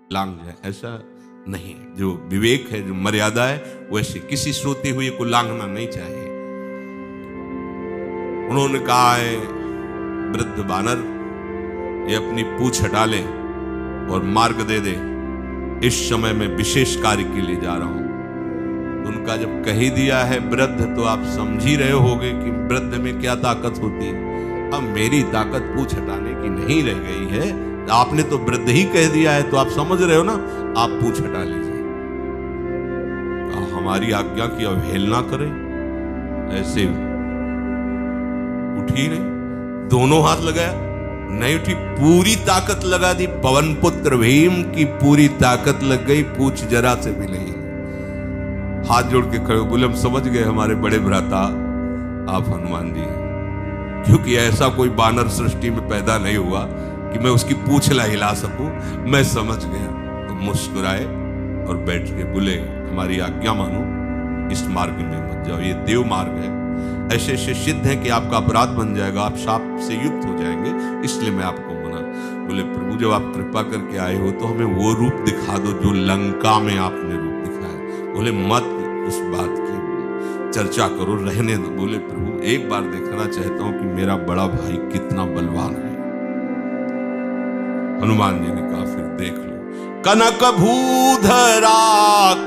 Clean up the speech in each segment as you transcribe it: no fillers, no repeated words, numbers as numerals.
लांग जाए, ऐसा नहीं। जो विवेक है, जो मर्यादा है, वैसे किसी सोते हुए को लांघना नहीं चाहिए। उन्होंने कहा है वृद्ध बानर, ये अपनी पूंछ हटा ले और मार्ग दे दे, इस समय मैं विशेष कार्य के लिए जा रहा हूं। उनका जब कह ही दिया है वृद्ध, तो आप समझ ही रहे होगे कि वृद्ध में क्या ताकत होती है। अब मेरी ताकत पूंछ हटाने की नहीं रह गई है, आपने तो वृद्ध ही कह दिया है, तो आप समझ रहे हो ना, आप पूंछ हटा लीजिए। हमारी आज्ञा की अवहेलना करें, ऐसे उठी नहीं, दोनों हाथ लगाया, नहीं उठी, पूरी ताकत लगा दी। पवन पुत्र भीम की पूरी ताकत लग गई, पूछ जरा से भी नहीं। हाथ जोड़ के खड़े बोले, हम समझ गए हमारे बड़े भ्राता आप हनुमान जी हैं, क्योंकि ऐसा कोई बानर सृष्टि में पैदा नहीं हुआ कि मैं उसकी पूंछ ला हिला सकूं, मैं समझ गया। तो मुस्कुराए और बैठ के बोले, हमारी आज्ञा मानो, इस मार्ग में मत जाओ, ये देव मार्ग है, ऐसे ऐसे सिद्ध है कि आपका अपराध बन जाएगा, आप शाप से युक्त हो जाएंगे, इसलिए मैं आपको मना। बोले, प्रभु जब आप कृपा करके आए हो तो हमें वो रूप दिखा दो जो लंका में आपने रूप दिखाया। बोले, मत उस बात की चर्चा करो, रहने दो। बोले, प्रभु एक बार देखना चाहता हूं कि मेरा बड़ा भाई कितना बलवान है। हनुमान जी ने कहा, फिर देख लो। कनक भूधरा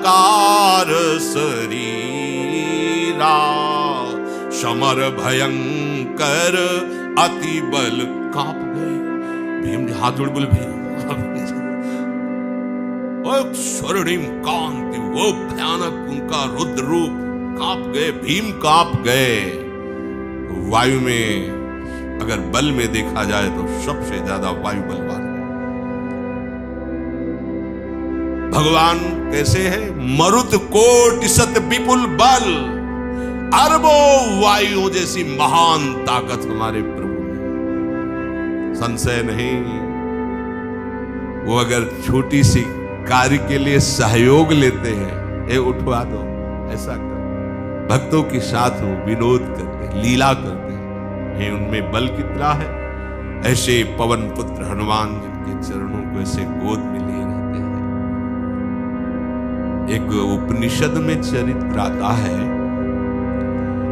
कार शरीरा, समर भयंकर अति बल कांप गए। भीम ने हाथ जोड़ बोले, भीम स्वर्णिम कांति, वो भयानक उनका रुद्र रूप, कांप गए, भीम कांप गए। वायु में अगर बल में देखा जाए तो सबसे ज्यादा वायु बलवान है। भगवान कैसे है? मरुत कोटि सत विपुल बल, अरबों वायु जैसी महान ताकत हमारे प्रभु में, संशय नहीं। वो अगर छोटी सी कार्य के लिए सहयोग लेते हैं, ए उठवा दो, ऐसा कर, भक्तों के साथ वो विनोद करते, लीला करते हैं, उनमें बल कितना है। ऐसे पवन पुत्र हनुमान जिनके चरणों को ऐसे गोद में लिए रहते हैं। एक उपनिषद में चरित्र आता है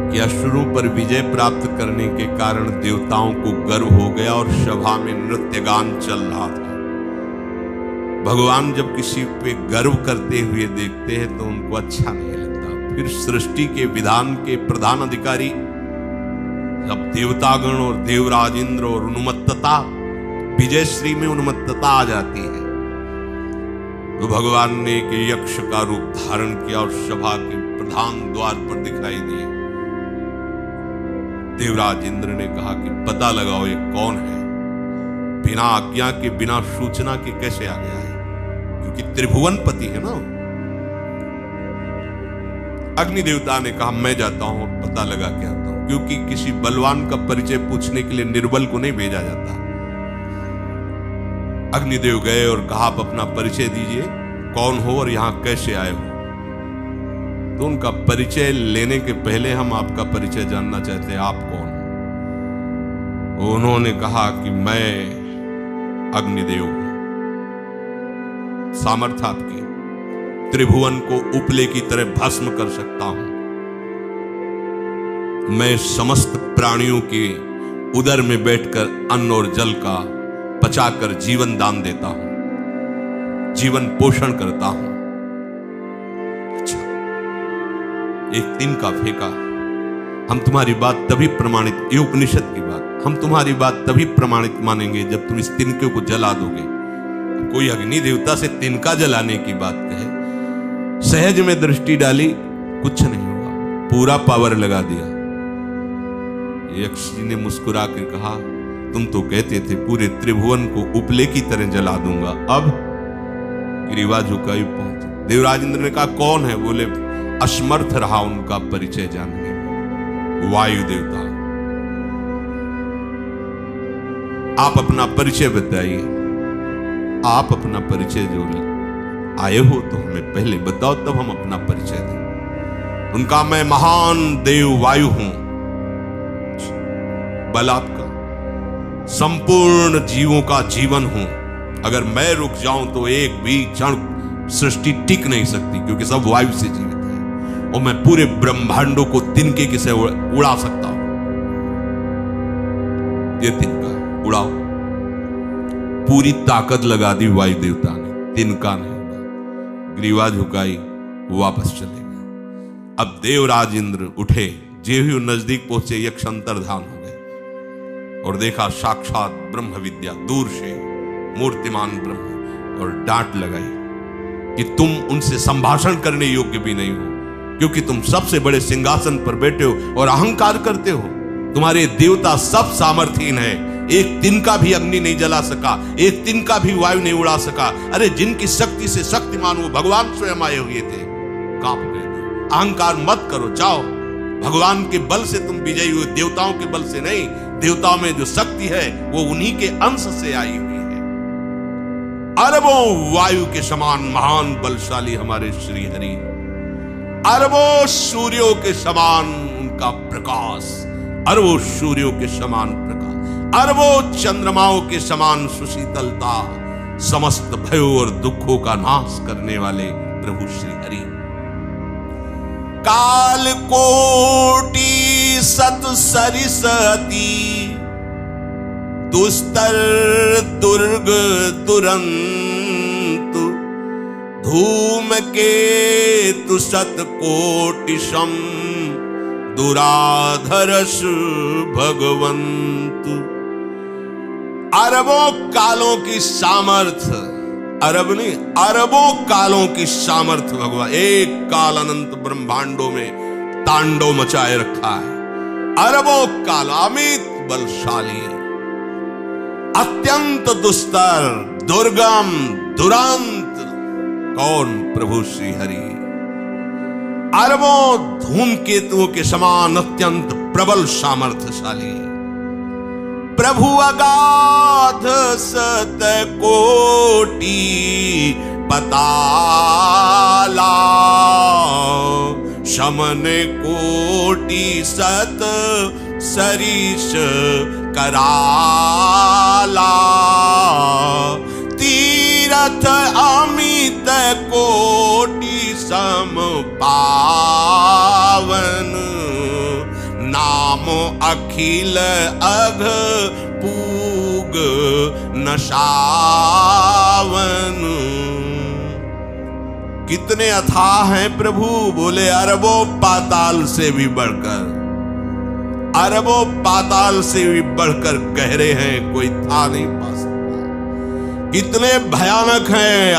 कि असुरों पर विजय प्राप्त करने के कारण देवताओं को गर्व हो गया और सभा में नृत्य गान चल रहा था। भगवान जब किसी पे गर्व करते हुए देखते हैं तो उनको अच्छा नहीं लगता। फिर सृष्टि के विधान के प्रधान अधिकारी जब देवतागण और देवराज इंद्र और उन्मत्तता, विजयश्री में उन्मत्तता आ जाती है, तो भगवान ने एक यक्ष का रूप धारण किया और सभा के प्रधान द्वार पर दिखाई दिए। देवराज इंद्र ने कहा कि पता लगाओ ये कौन है, बिना आज्ञा के, बिना सूचना के कैसे आ गया है, क्योंकि त्रिभुवनपति है ना। अग्नि देवता ने कहा मैं जाता हूं और पता लगा के आता हूं, क्योंकि किसी बलवान का परिचय पूछने के लिए निर्बल को नहीं भेजा जाता। अग्निदेव गए और कहा आप अपना परिचय दीजिए, कौन हो और यहां कैसे आए हो। तो उनका परिचय लेने के पहले हम आपका परिचय जानना चाहते हैं, आप कौन हो। उन्होंने कहा कि मैं अग्निदेव हूं, सामर्थ्य आपकी, त्रिभुवन को उपले की तरह भस्म कर सकता हूं। मैं समस्त प्राणियों के उदर में बैठकर अन्न और जल का पचाकर जीवन दान देता हूं, जीवन पोषण करता हूं। अच्छा, एक तिनका फेंका, हम तुम्हारी बात तभी प्रमाणित, ये उपनिषद की बात, हम तुम्हारी बात तभी प्रमाणित मानेंगे जब तुम इस तिनके को जला दोगे। कोई अग्नि देवता से तिनका जलाने की बात कहे, सहज में दृष्टि डाली, कुछ नहीं हुआ, पूरा पावर लगा दिया। यक्ष जी ने मुस्कुरा कर कहा तुम तो कहते थे पूरे त्रिभुवन को उपले की तरह जला दूंगा, अब ग्रीवा झुकाई पहुंचे। देवराज इंद्र ने कहा कौन है? बोले असमर्थ रहा उनका परिचय जानने में, वायु देवता। आप अपना परिचय बताइए, आप अपना परिचय जो आए हो तो हमें पहले बताओ, तब हम अपना परिचय दें। उनका मैं महान देव वायु हूं, बल आपका, संपूर्ण जीवों का जीवन हूं, अगर मैं रुक जाऊं तो एक भी क्षण सृष्टि टिक नहीं सकती, क्योंकि सब वायु से जीवित है और मैं पूरे ब्रह्मांडों को तिनके के से उड़ा सकता हूं। ये तिनका है, उड़ाओ। पूरी ताकत लगा दी वायु देवता ने, तिनका नहीं उड़ा, ग्रीवा झुकाई, वापस चले गए। अब देवराज इंद्र उठे, जे ही नजदीक पहुंचे यक्ष अंतर्धान हो गए और देखा साक्षात ब्रह्म विद्या दूर से मूर्तिमान ब्रह्म, और डांट लगाई कि तुम उनसे संभाषण करने योग्य भी नहीं हो, क्योंकि तुम सबसे बड़े सिंहासन पर बैठे हो और अहंकार करते हो। तुम्हारे देवता सब सामर्थ्यहीन है, एक तिनका भी अग्नि नहीं जला सका, एक तिनका भी वायु नहीं उड़ा सका। अरे जिनकी शक्ति से शक्तिमान वो भगवान स्वयं आए हुए थे, कांप गए थे। अहंकार मत करो, जाओ, भगवान के बल से तुम विजयी हुए, देवताओं के बल से नहीं। देवताओं में जो शक्ति है वो उन्हीं के अंश से आई हुई है। अरबों वायु के समान महान बलशाली हमारे श्री हरि, अरबों सूर्यों के समान उनका प्रकाश, अरबों सूर्यों के समान प्रकाश, अरबों चंद्रमाओं के समान सुशीतलता, समस्त भयों और दुखों का नाश करने वाले प्रभु श्री हरि। काल कोटि सत सरिस अति, दुस्तर दुर्ग दुरंत, धूम केतु सत कोटि सम, दुराधरस भगवंत। अरबों कालों की सामर्थ्य, अरब नहीं अरबों कालों की सामर्थ्य भगवान एक काल अनंत ब्रह्मांडों में तांडव मचाए रखा है। अरबों काल अमित बलशाली, अत्यंत दुस्तर दुर्गम दुरांत कौन? प्रभु श्री हरि। अरबों धूमकेतुओं के समान अत्यंत प्रबल सामर्थ्यशाली प्रभु, अगाध सत कोटि पताला, शमन कोटि सत सरिस कराला, तीरथ अमित कोटि सम पावन, नाम अखिल अघ पूग नशावन। कितने अथाह हैं प्रभु, बोले अरबों पाताल से भी बढ़कर, अरबों पाताल से भी बढ़कर गहरे हैं, कोई था नहीं पा सकता। कितने भयानक हैं।